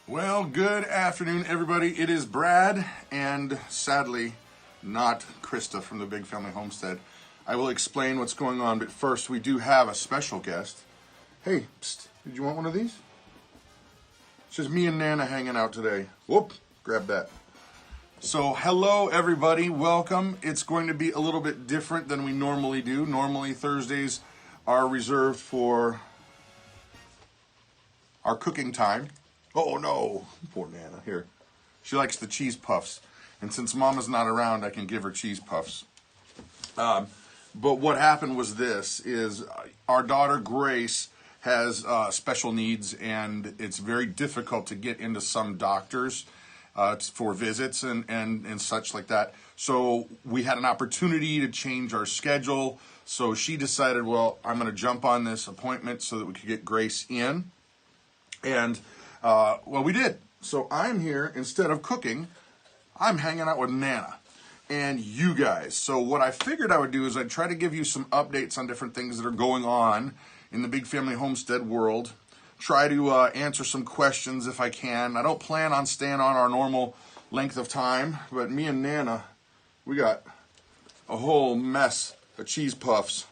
Well, good afternoon, everybody. It is Brad, and sadly, not Christa from the Big Family Homestead. I will explain what's going on, but first, we do have a special guest. Hey, psst, did you want one of these? It's just me and Nana hanging out today. Whoop, grab that. So, hello, everybody. Welcome. It's going to be a little bit different than we normally do. Normally, Thursdays are reserved for our cooking time. Oh no, poor Nana. Here, she likes the cheese puffs, and since Mama's not around, I can give her cheese puffs. But what happened was this: is our daughter Grace has special needs, and it's very difficult to get into some doctors for visits and such like that. So we had an opportunity to change our schedule. So she decided, well, I'm going to jump on this appointment so that we could get Grace in, and well, we did. So I'm here, instead of cooking, I'm hanging out with Nana and you guys. So what I figured I would do is I'd try to give you some updates on different things that are going on in the Big Family Homestead world. Try to answer some questions if I can. I don't plan on staying on our normal length of time, but me and Nana, we got a whole mess of cheese puffs.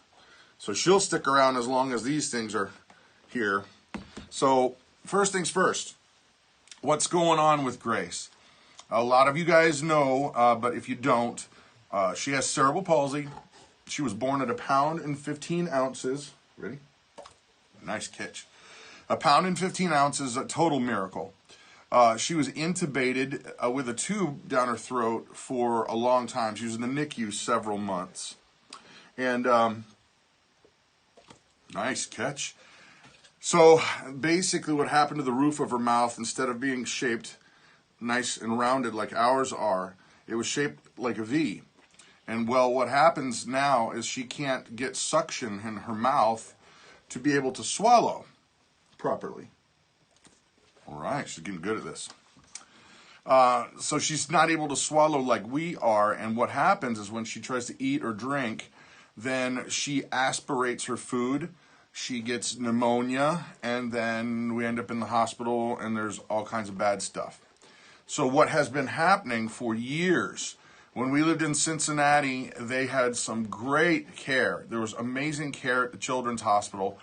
So she'll stick around as long as these things are here. So first things first, what's going on with Grace? A lot of you guys know, but if you don't, she has cerebral palsy. She was born at 1 pound and 15 ounces. Ready? Nice catch. 1 pound and 15 ounces, a total miracle. She was intubated with a tube down her throat for a long time. She was in the NICU several months. And nice catch. So basically what happened to the roof of her mouth, instead of being shaped nice and rounded like ours are, it was shaped like a V. And well, what happens now is she can't get suction in her mouth to be able to swallow properly. All right, she's getting good at this. So she's not able to swallow like we are, and what happens is when she tries to eat or drink, then she aspirates her food. She gets pneumonia, and then we end up in the hospital, and there's all kinds of bad stuff. So what has been happening for years, when we lived in Cincinnati, they had some great care. There was amazing care at the Children's Hospital,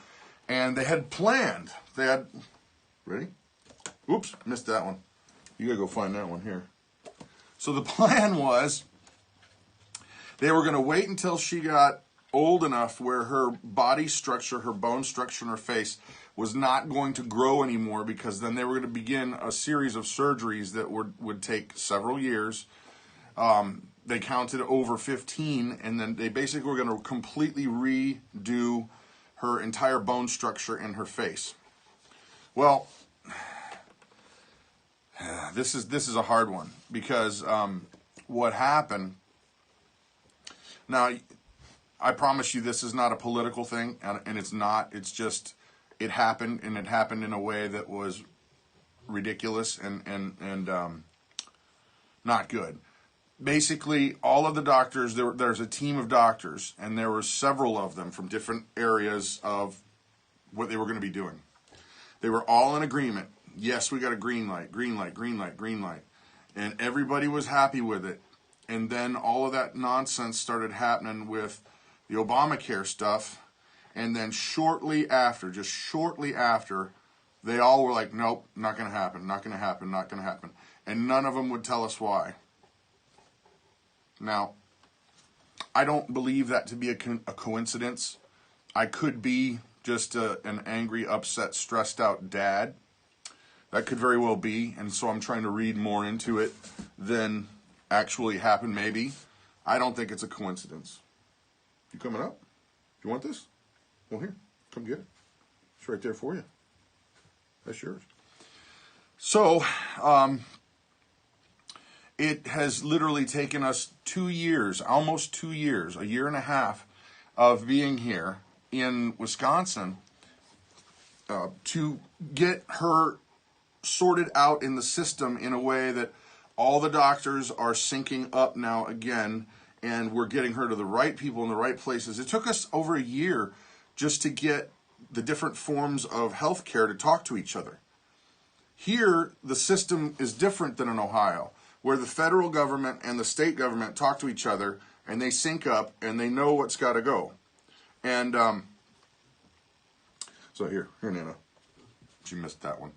and they had planned. They had, ready? Oops, missed that one. You gotta go find that one here. So the plan was they were gonna wait until she got old enough where her body structure, her bone structure in her face was not going to grow anymore, because then they were going to begin a series of surgeries that would take several years. They counted over 15, and then they basically were going to completely redo her entire bone structure in her face. Well, this is a hard one, because what happened, now I promise you this is not a political thing, and it's not. It's just, it happened, and it happened in a way that was ridiculous and not good. Basically, all of the doctors, there's a team of doctors, and there were several of them from different areas of what they were going to be doing. They were all in agreement. Yes, we got a green light, green light, green light, green light. And everybody was happy with it. And then all of that nonsense started happening with the Obamacare stuff, and then shortly after, they all were like, nope, not going to happen, not going to happen, not going to happen. And none of them would tell us why. Now, I don't believe that to be a coincidence. I could be just an angry, upset, stressed out dad. That could very well be, and so I'm trying to read more into it than actually happened, maybe. I don't think it's a coincidence. You coming up? You want this? Well, here, come get it. It's right there for you. That's yours. So, it has literally taken us 2 years, almost 2 years, a year and a half of being here in Wisconsin to get her sorted out in the system in a way that all the doctors are syncing up now again, and we're getting her to the right people in the right places. It took us over a year just to get the different forms of health care to talk to each other. Here, the system is different than in Ohio, where the federal government and the state government talk to each other, and they sync up, and they know what's got to go. And so here, Nana. She missed that one.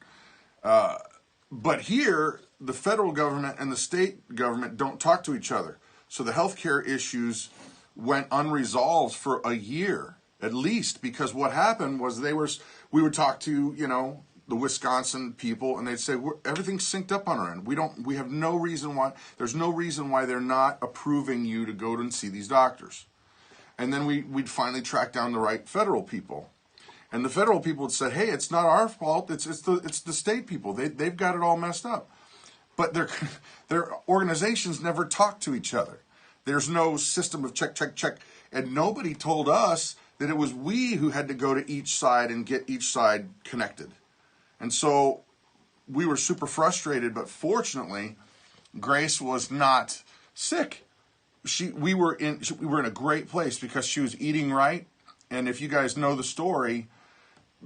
But here, the federal government and the state government don't talk to each other. So the healthcare issues went unresolved for a year, at least, because what happened was we would talk to, the Wisconsin people, and they'd say, everything's synced up on our end. We have no reason why, there's no reason why they're not approving you to go and see these doctors. And then we'd finally track down the right federal people. And the federal people would say, hey, it's not our fault, it's the state people. They've got it all messed up. But their organizations never talk to each other. There's no system of check, check, check. And nobody told us that it was we who had to go to each side and get each side connected. And so we were super frustrated, but fortunately, Grace was not sick. We were in a great place because she was eating right. And if you guys know the story,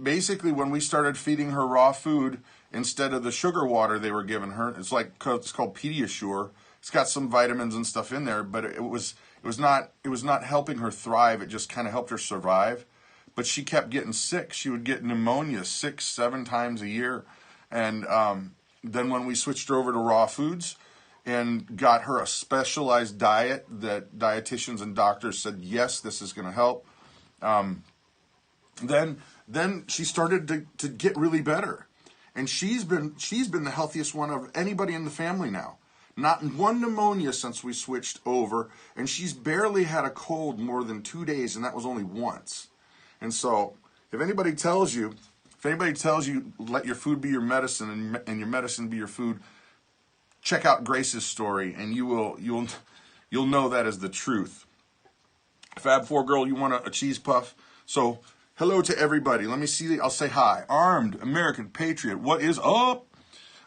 basically when we started feeding her raw food instead of the sugar water they were giving her, it's called Pediasure. It's got some vitamins and stuff in there, but it was not helping her thrive. It just kind of helped her survive. But she kept getting sick. She would get pneumonia 6-7 times a year. And then when we switched her over to raw foods and got her a specialized diet that dietitians and doctors said, yes, this is going to help, then she started to get really better. And she's been the healthiest one of anybody in the family now. Not one pneumonia since we switched over. And she's barely had a cold more than 2 days, and that was only once. And so, if anybody tells you, let your food be your medicine and your medicine be your food, check out Grace's story, and you'll know that is the truth. Fab4 Girl, you want a cheese puff? So, hello to everybody. Let me see. I'll say hi. Armed American Patriot, what is up?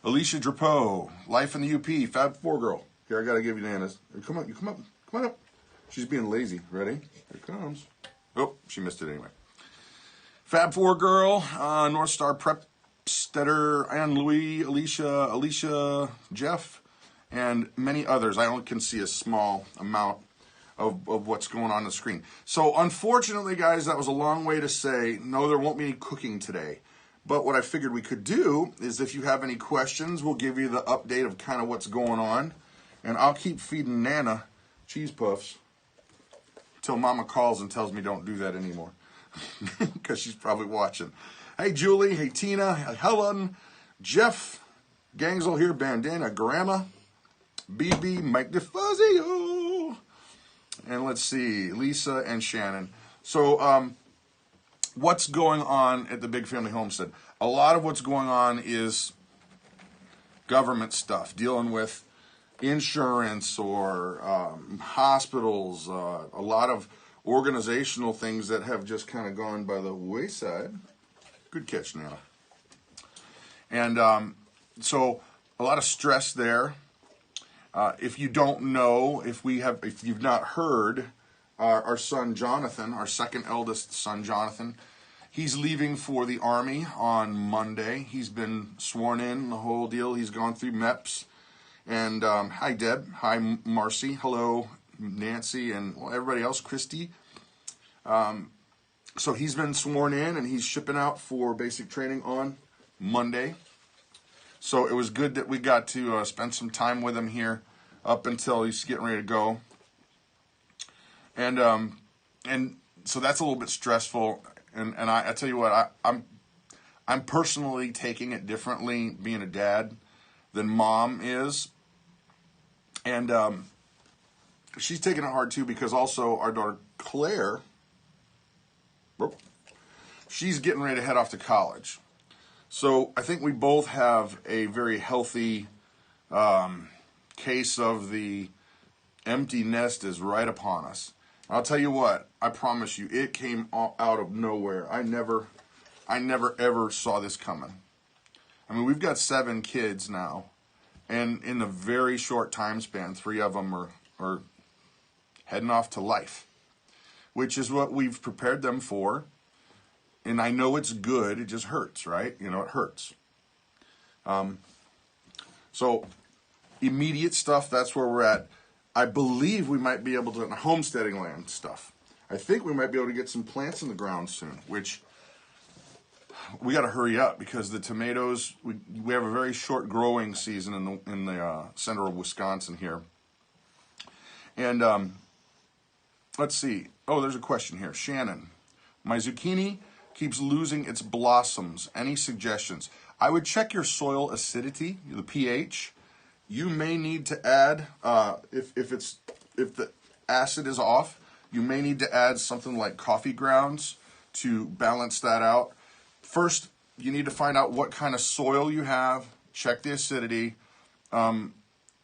Alicia Drapeau, Life in the UP. Fab4 Girl. Here, I gotta give you Nana's. Come on up. She's being lazy. Ready? Here it comes. Oh, she missed it anyway. Fab4 Girl, North Star Prepstetter, Anne Louie, Alicia, Jeff, and many others. I only can see a small amount of what's going on the screen. So unfortunately, guys, that was a long way to say, no, there won't be any cooking today. But what I figured we could do is if you have any questions, we'll give you the update of kind of what's going on. And I'll keep feeding Nana cheese puffs till Mama calls and tells me don't do that anymore. Because she's probably watching. Hey, Julie. Hey, Tina. Helen. Jeff. Gangsel here. Bandana. Grandma. BB. Mike DeFazio. And let's see. Lisa and Shannon. So, what's going on at the Big Family Homestead? A lot of what's going on is government stuff. Dealing with insurance or hospitals. A lot of organizational things that have just kind of gone by the wayside. Good catch, Nana. And so a lot of stress there. If you don't know, if you've not heard, our son Jonathan, our second eldest son Jonathan, he's leaving for the Army on Monday. He's been sworn in, the whole deal. He's gone through MEPS. And hi, Deb. Hi, Marcy. Hello, Nancy, and everybody else, Christy. So he's been sworn in, and he's shipping out for basic training on Monday. So it was good that we got to spend some time with him here up until he's getting ready to go. And so that's a little bit stressful. And I tell you what, I'm personally taking it differently, being a dad, than Mom is. And she's taking it hard too, because also our daughter Claire, she's getting ready to head off to college. So I think we both have a very healthy case of the empty nest is right upon us. I'll tell you what, I promise you, it came out of nowhere. I never ever saw this coming. I mean, we've got 7 kids now, and in a very short time span, 3 of them are heading off to life, which is what we've prepared them for. And I know it's good, it just hurts, right? You know, it hurts. So immediate stuff, that's where we're at. I believe we might be able to, homesteading land stuff, I think we might be able to get some plants in the ground soon, which we got to hurry up because the tomatoes, we have a very short growing season in the center of Wisconsin here. And let's see. Oh, there's a question here. Shannon, my zucchini keeps losing its blossoms. Any suggestions? I would check your soil acidity, the pH. You may need to add, if the acid is off, you may need to add something like coffee grounds to balance that out. First, you need to find out what kind of soil you have. Check the acidity.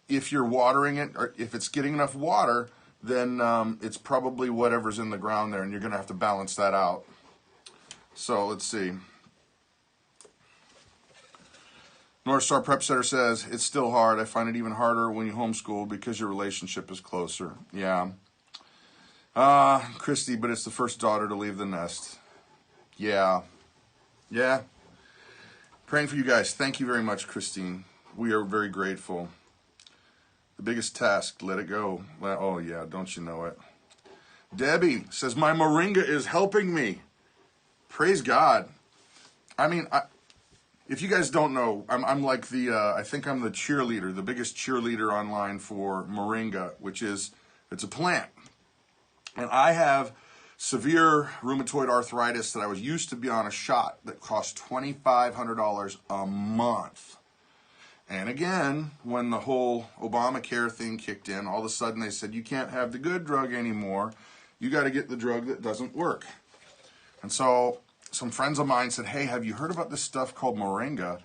If you're watering it, or if it's getting enough water, then it's probably whatever's in the ground there, and you're going to have to balance that out. So let's see. North Star Prep Center says, it's still hard. I find it even harder when you homeschool because your relationship is closer. Yeah. Christy, but it's the first daughter to leave the nest. Yeah. Yeah. Praying for you guys. Thank you very much, Christine. We are very grateful. The biggest task, let it go. Oh, yeah, don't you know it. Debbie says, my moringa is helping me. Praise God. I mean, if you guys don't know, I'm like I think I'm the cheerleader, the biggest cheerleader online for moringa, which is, it's a plant. And I have severe rheumatoid arthritis that I was used to be on a shot that cost $2,500 a month. And again, when the whole Obamacare thing kicked in, all of a sudden they said, you can't have the good drug anymore. You got to get the drug that doesn't work. And so some friends of mine said, hey, have you heard about this stuff called moringa?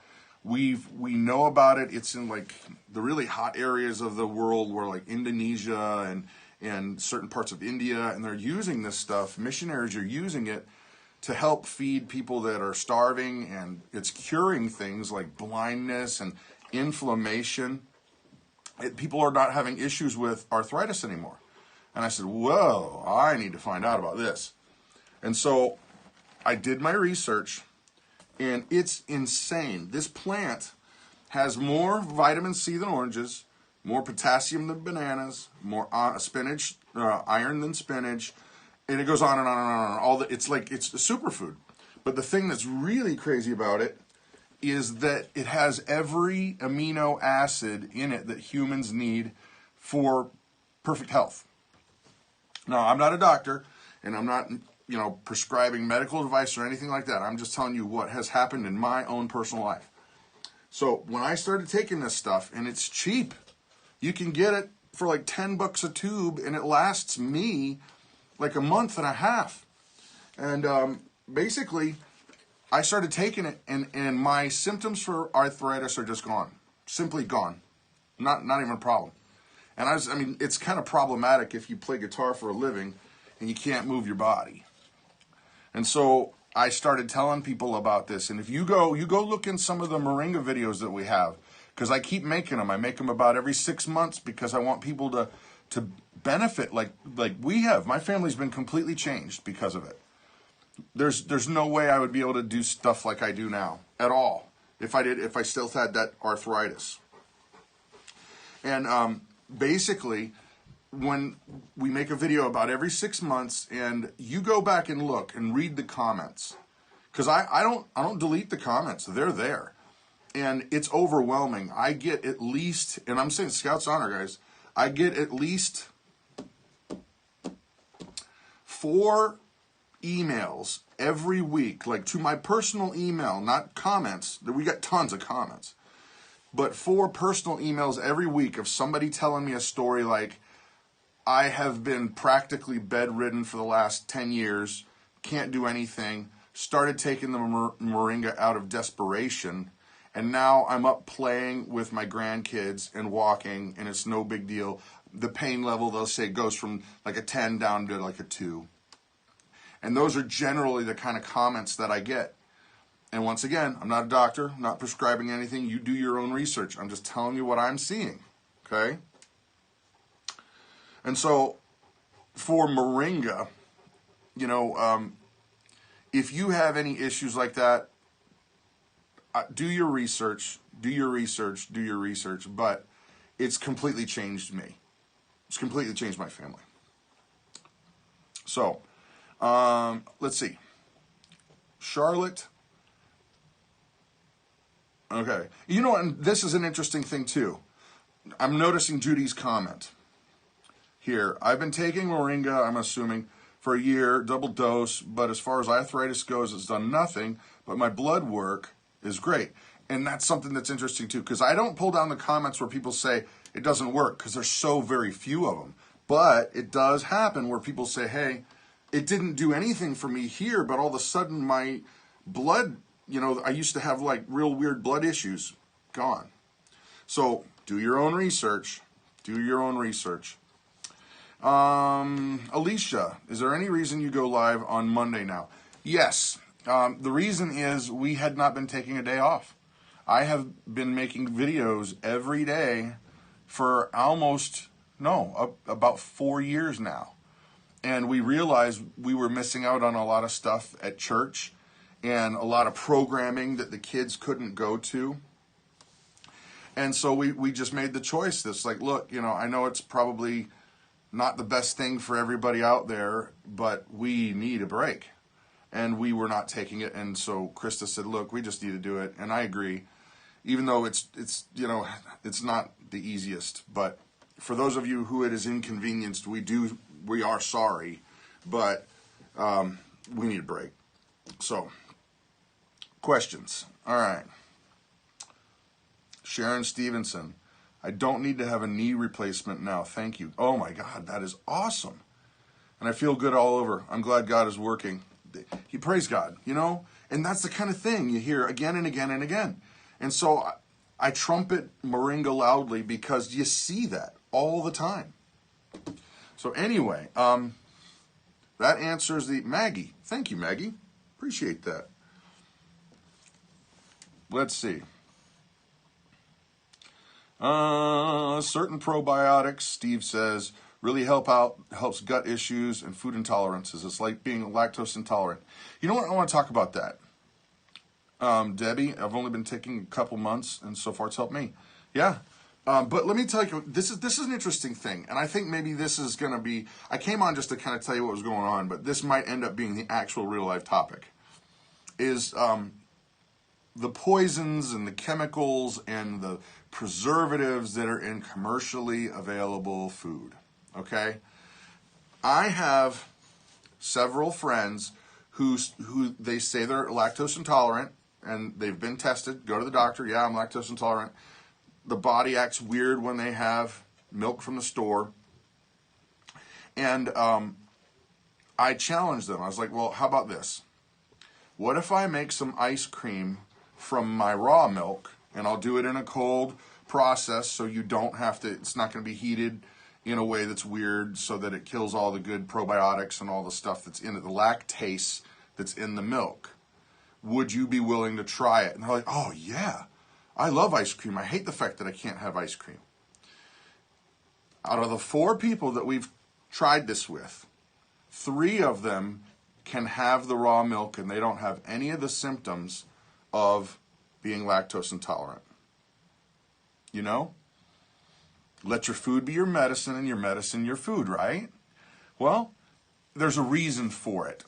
We know about it. It's in like the really hot areas of the world where like Indonesia and certain parts of India, and they're using this stuff. Missionaries are using it to help feed people that are starving, and it's curing things like blindness and inflammation. People are not having issues with arthritis anymore. And I said, whoa, I need to find out about this. And so I did my research, and it's insane. This plant has more vitamin C than oranges, more potassium than bananas, more spinach, iron than spinach, and it goes on and on and on and on. It's a superfood. But the thing that's really crazy about it is that it has every amino acid in it that humans need for perfect health. Now, I'm not a doctor, and I'm not, prescribing medical advice or anything like that. I'm just telling you what has happened in my own personal life. So when I started taking this stuff, and it's cheap, you can get it for like $10 a tube, and it lasts me like a month and a half. And basically, I started taking it, and my symptoms for arthritis are just gone. Simply gone. Not even a problem. And it's kind of problematic if you play guitar for a living and you can't move your body. And so I started telling people about this. And if you go look in some of the moringa videos that we have, because I keep making them. I make them about every 6 months because I want people to benefit like we have. My family's been completely changed because of it. There's no way I would be able to do stuff like I do now at all if I still had that arthritis. And basically, when we make a video about every 6 months, and you go back and look and read the comments, because I don't delete the comments. They're there. And it's overwhelming. I get at least, and I'm saying Scout's honor, guys, I get at least 4 emails every week, like to my personal email, not comments. We got tons of comments. But 4 personal emails every week of somebody telling me a story like, I have been practically bedridden for the last 10 years, can't do anything, started taking the moringa out of desperation, and now I'm up playing with my grandkids and walking, and it's no big deal. The pain level, they'll say, goes from like a 10 down to like a 2. And those are generally the kind of comments that I get. And once again, I'm not a doctor, I'm not prescribing anything. You do your own research. I'm just telling you what I'm seeing, okay? And so for moringa, if you have any issues like that, do your research. Do your research, but it's completely changed me. It's completely changed my family. So, let's see. Charlotte. Okay. You know, and this is an interesting thing too. I'm noticing Judy's comment here. I've been taking Moringa, I'm assuming, for a year, double dose, but as far as arthritis goes, it's done nothing, but my blood work is great. And that's something that's interesting too, because I don't pull down the comments where people say it doesn't work, because there's so very few of them. But it does happen where people say, hey, it didn't do anything for me here, but all of a sudden my blood, you know, I used to have like real weird blood issues, gone. So do your own research. Do your own research. Alicia, is there any reason you go live on Monday now? Yes. The reason is we had not been taking a day off. I have been making videos every day for about 4 years now. And we realized we were missing out on a lot of stuff at church and a lot of programming that the kids couldn't go to. And so we just made the choice. This, like, look, you know, I know it's probably not the best thing for everybody out there, but we need a break. And we were not taking it. And so Christa said, look, we just need to do it. And I agree, even though it's you know, it's not the easiest. But for those of you who it is inconvenienced, we are sorry, but we need a break. So, questions. All right. Sharon Stevenson, I don't need to have a knee replacement now. Thank you. Oh my God, that is awesome. And I feel good all over. I'm glad God is working. He praise God, you know? And that's the kind of thing you hear again and again and again. And so I trumpet Moringa loudly because you see that all the time. So anyway, that answers the Maggie. Thank you, Maggie. Appreciate that. Let's see. Certain probiotics, Steve says, really helps gut issues and food intolerances. It's like being lactose intolerant. You know what? I want to talk about that. Debbie, I've only been taking a couple months, and so far it's helped me. Yeah. But let me tell you, this is an interesting thing, and I think maybe this is going to be, I came on just to kind of tell you what was going on, but this might end up being the actual real-life topic, is the poisons and the chemicals and the preservatives that are in commercially available food, okay? I have several friends who they say they're lactose intolerant, and they've been tested, go to the doctor, yeah, I'm lactose intolerant. The body acts weird when they have milk from the store. And I challenged them. I was like, well, how about this? What if I make some ice cream from my raw milk, and I'll do it in a cold process so you don't have to, it's not going to be heated in a way that's weird so that it kills all the good probiotics and all the stuff that's in it, the lactase that's in the milk. Would you be willing to try it? And they're like, oh, yeah. I love ice cream. I hate the fact that I can't have ice cream. Out of the 4 people that we've tried this with, 3 of them can have the raw milk and they don't have any of the symptoms of being lactose intolerant. You know? Let your food be your medicine and your medicine your food, right? Well, there's a reason for it.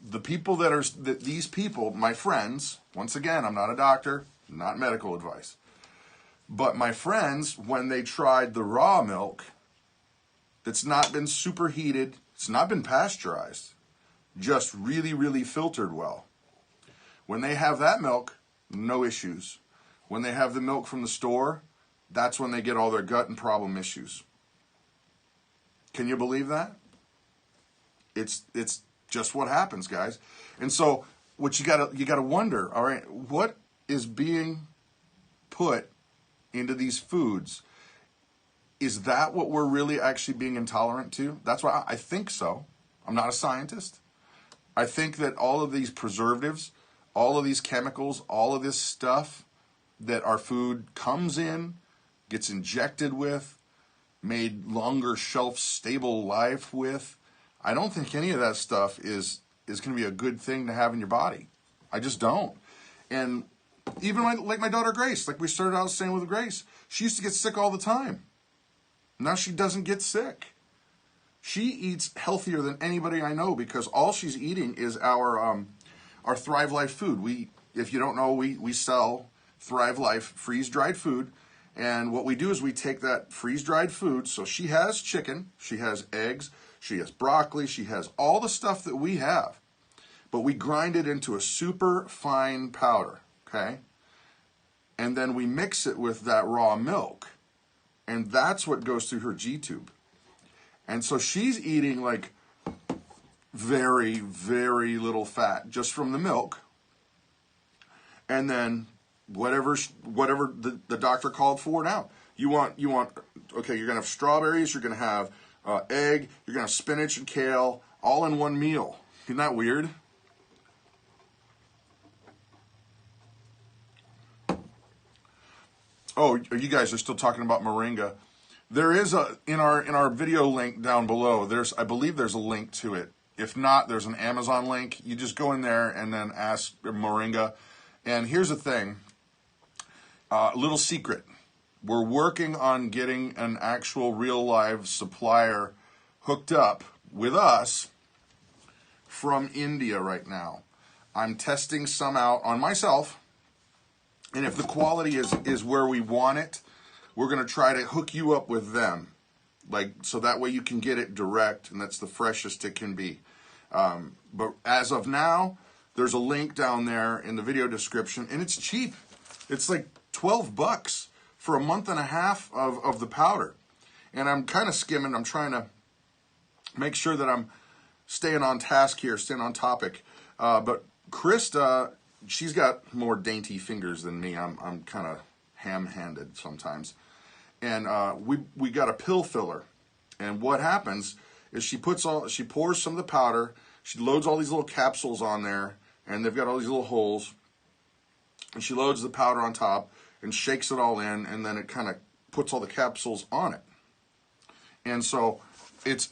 The people these people, my friends, once again, I'm not a doctor, not medical advice. But my friends, when they tried the raw milk that's not been superheated, it's not been pasteurized, just really, really filtered well. When they have that milk, no issues. When they have the milk from the store, that's when they get all their gut and problem issues. Can you believe that? It's just what happens, guys. And so what you gotta wonder, all right, what is being put into these foods? Is that what we're really actually being intolerant to? That's why I think so. I'm not a scientist. I think that all of these preservatives, all of these chemicals, all of this stuff that our food comes in, gets injected with, made longer shelf stable life with, I don't think any of that stuff is going to be a good thing to have in your body. I just don't. And Even like my daughter Grace, like we started out saying with Grace, she used to get sick all the time. Now she doesn't get sick. She eats healthier than anybody I know because all she's eating is our Thrive Life food. If you don't know, we sell Thrive Life freeze-dried food. And what we do is we take that freeze-dried food. So she has chicken, she has eggs, she has broccoli, she has all the stuff that we have. But we grind it into a super fine powder, okay? And then we mix it with that raw milk. And that's what goes through her G-tube. And so she's eating like very, very little fat just from the milk. And then whatever the doctor called for now. You want, okay, you're going to have strawberries, you're going to have egg, you're going to have spinach and kale, all in one meal. Isn't that weird? Oh, you guys are still talking about moringa. There is in our video link down below. I believe there's a link to it. If not, there's an Amazon link. You just go in there and then ask moringa. And here's the thing. Little secret. We're working on getting an actual real live supplier hooked up with us from India right now. I'm testing some out on myself. And if the quality is where we want it, we're going to try to hook you up with them. So that way you can get it direct, and that's the freshest it can be. But as of now, there's a link down there in the video description, and it's cheap. It's like $12 for a month and a half of the powder. And I'm kind of skimming. I'm trying to make sure that I'm staying on task here, staying on topic. But Christa, she's got more dainty fingers than me. I'm kind of ham-handed sometimes. And we got a pill filler. And what happens is she pours some of the powder, she loads all these little capsules on there, and they've got all these little holes. And she loads the powder on top and shakes it all in, and then it kind of puts all the capsules on it. And so it's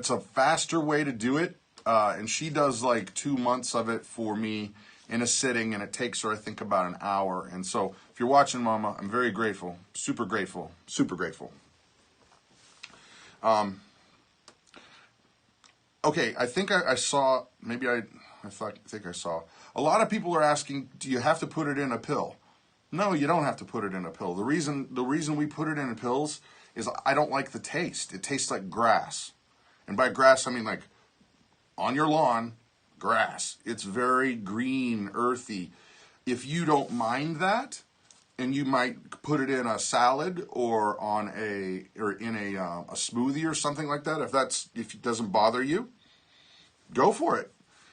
a faster way to do it. And she does like 2 months of it for me in a sitting, and it takes her, I think, about an hour. And so if you're watching, Mama, I'm very grateful, super grateful, super grateful. Okay, I think I saw, maybe I think I saw, a lot of people are asking, do you have to put it in a pill? No, you don't have to put it in a pill. The reason we put it in pills is I don't like the taste. It tastes like grass. And by grass, I mean like on your lawn, grass. It's very green, earthy. If you don't mind that, and you might put it in a salad or in a smoothie or something like that, if it doesn't bother you, go for it.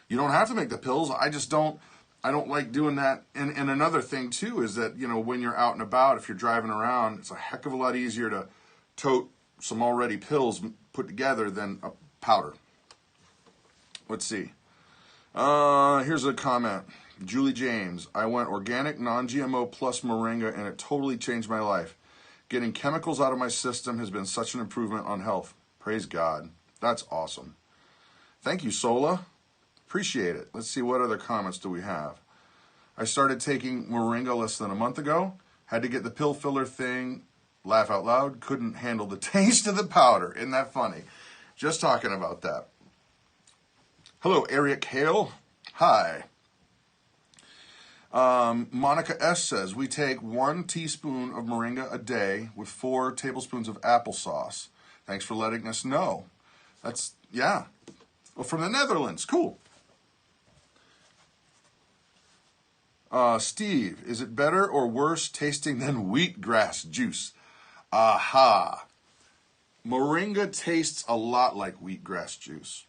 You don't have to make the pills. I don't like doing that. And another thing too is that, when you're out and about, if you're driving around, it's a heck of a lot easier to tote some already pills put together than a powder. Let's see. Here's a comment. Julie James, I went organic, non-GMO plus moringa, and it totally changed my life. Getting chemicals out of my system has been such an improvement on health. Praise God. That's awesome. Thank you, Sola. Appreciate it. Let's see, what other comments do we have? I started taking moringa less than a month ago. Had to get the pill filler thing. Laugh out loud. Couldn't handle the taste of the powder. Isn't that funny? Just talking about that. Hello, Eric Hale. Hi. Monica S. says, we take 1 teaspoon of moringa a day with 4 tablespoons of applesauce. Thanks for letting us know. Yeah. Well, from the Netherlands. Cool. Steve, is it better or worse tasting than wheatgrass juice? Aha. Moringa tastes a lot like wheatgrass juice.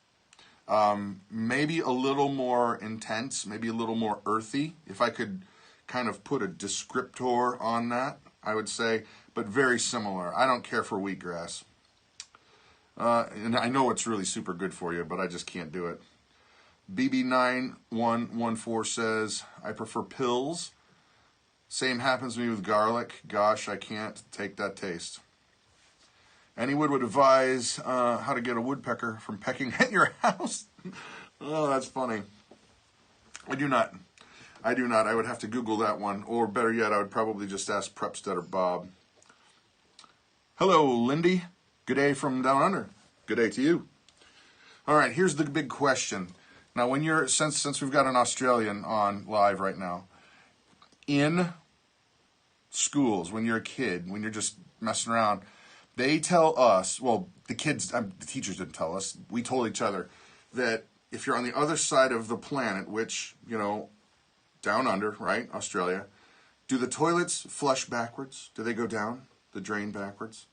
Maybe a little more intense, maybe a little more earthy. If I could kind of put a descriptor on that, I would say, but very similar. I don't care for wheatgrass. And I know it's really super good for you, but I just can't do it. BB9114 says, I prefer pills. Same happens to me with garlic. Gosh, I can't take that taste. Anyone would advise how to get a woodpecker from pecking at your house? Oh, that's funny. I do not. I do not. I would have to Google that one. Or better yet, I would probably just ask Prepstead Bob. Hello, Lindy. Good day from down under. Good day to you. All right, here's the big question. Now, when you're, since we've got an Australian on live right now, in schools, when you're a kid, when you're just messing around, they tell us, well, the teachers didn't tell us, we told each other that if you're on the other side of the planet, which, you know, down under, right, Australia, do the toilets flush backwards? Do they go down the drain backwards?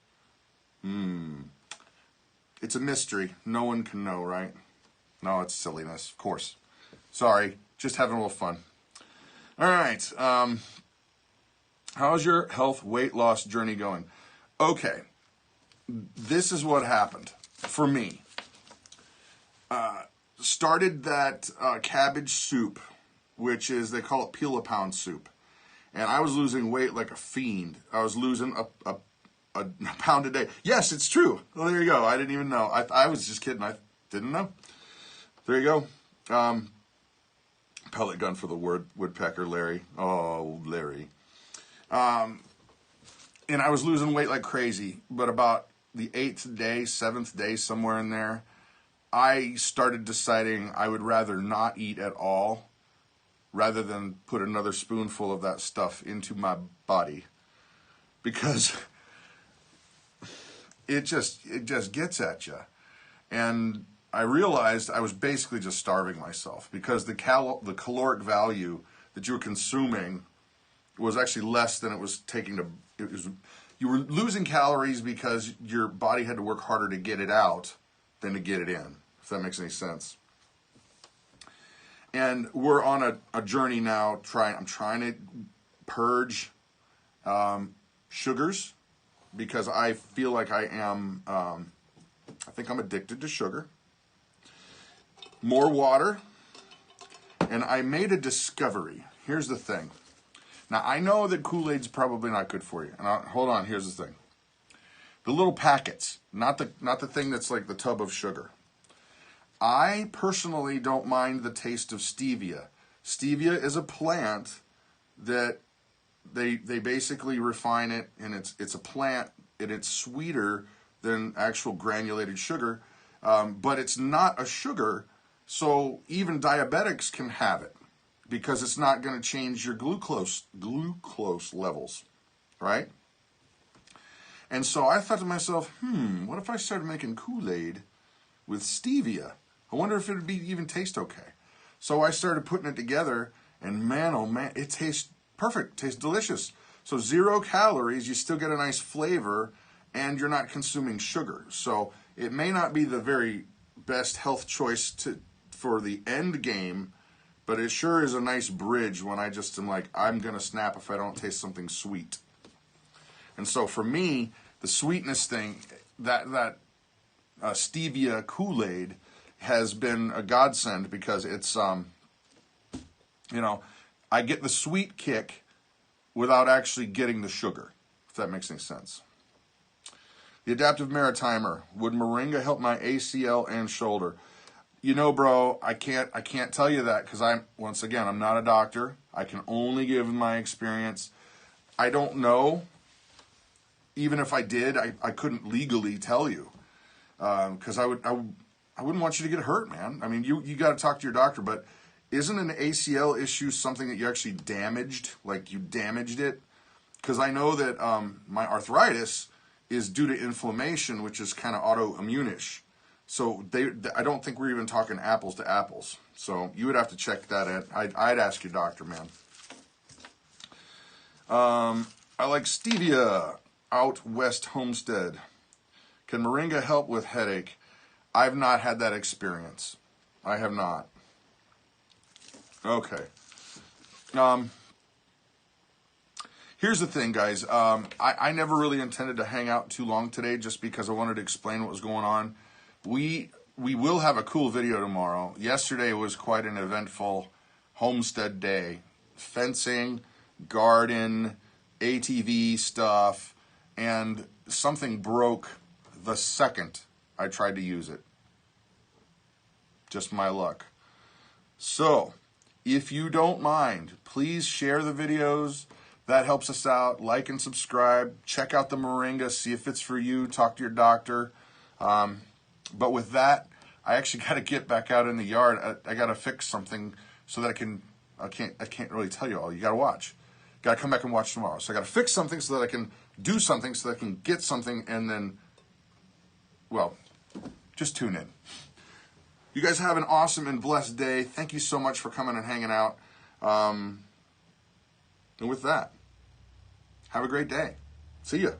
It's a mystery. No one can know, right? No, it's silliness, of course. Sorry, just having a little fun. All right. How's your health weight loss journey going? Okay. This is what happened for me. Started that cabbage soup, which is, they call it peel-a-pound soup. And I was losing weight like a fiend. I was losing a pound a day. Yes, it's true. Well, there you go. I didn't even know. I was just kidding. I didn't know. There you go. Pellet gun for the woodpecker, Larry. Oh, Larry. And I was losing weight like crazy. But about the 8th day, 7th day, somewhere in there, I started deciding I would rather not eat at all rather than put another spoonful of that stuff into my body. Because it just gets at you. And I realized I was basically just starving myself because the caloric value that you were consuming was actually less than it was taking to, you were losing calories because your body had to work harder to get it out than to get it in, if that makes any sense. And we're on a journey now. I'm trying to purge sugars because I feel like I am, I think I'm addicted to sugar. More water. And I made a discovery. Here's the thing. Now, I know that Kool-Aid's probably not good for you. And hold on, here's the thing. The little packets, not the thing that's like the tub of sugar. I personally don't mind the taste of stevia. Stevia is a plant that they basically refine it, and it's a plant, and it's sweeter than actual granulated sugar, but it's not a sugar, so even diabetics can have it because it's not going to change your glucose levels, right? And so I thought to myself, what if I started making Kool-Aid with stevia? I wonder if it would even taste okay. So I started putting it together, and man, oh man, it tastes perfect, tastes delicious. So 0 calories, you still get a nice flavor, and you're not consuming sugar. So it may not be the very best health choice for the end game, but it sure is a nice bridge when I just am like, I'm going to snap if I don't taste something sweet. And so for me, the sweetness thing, that stevia Kool-Aid has been a godsend because it's, I get the sweet kick without actually getting the sugar, if that makes any sense. The Adaptive Maritimer. Would moringa help my ACL and shoulder? You know, bro, I can't tell you that because I'm not a doctor. I can only give my experience. I don't know. Even if I did, I couldn't legally tell you because I wouldn't want you to get hurt, man. I mean, you got to talk to your doctor, but isn't an ACL issue something that you actually damaged? Like you damaged it? Because I know that my arthritis is due to inflammation, which is kind of autoimmune-ish. So I don't think we're even talking apples to apples. So you would have to check that out. I'd ask your doctor, man. I like stevia. Out West Homestead. Can moringa help with headache? I've not had that experience. I have not. Okay. Here's the thing, guys. I never really intended to hang out too long today just because I wanted to explain what was going on. We will have a cool video tomorrow. Yesterday was quite an eventful homestead day. Fencing, garden, ATV stuff, and something broke the second I tried to use it. Just my luck. So, If you don't mind, please share the videos. That helps us out. Like and subscribe. Check out the Moringa. See if it's for you. Talk to your doctor. But with that, I actually got to get back out in the yard. I got to fix something so that I can't really tell you all. You got to watch. Got to come back and watch tomorrow. So I got to fix something so that I can do something, so that I can get something, and then, well, just tune in. You guys have an awesome and blessed day. Thank you so much for coming and hanging out. And with that, have a great day. See ya.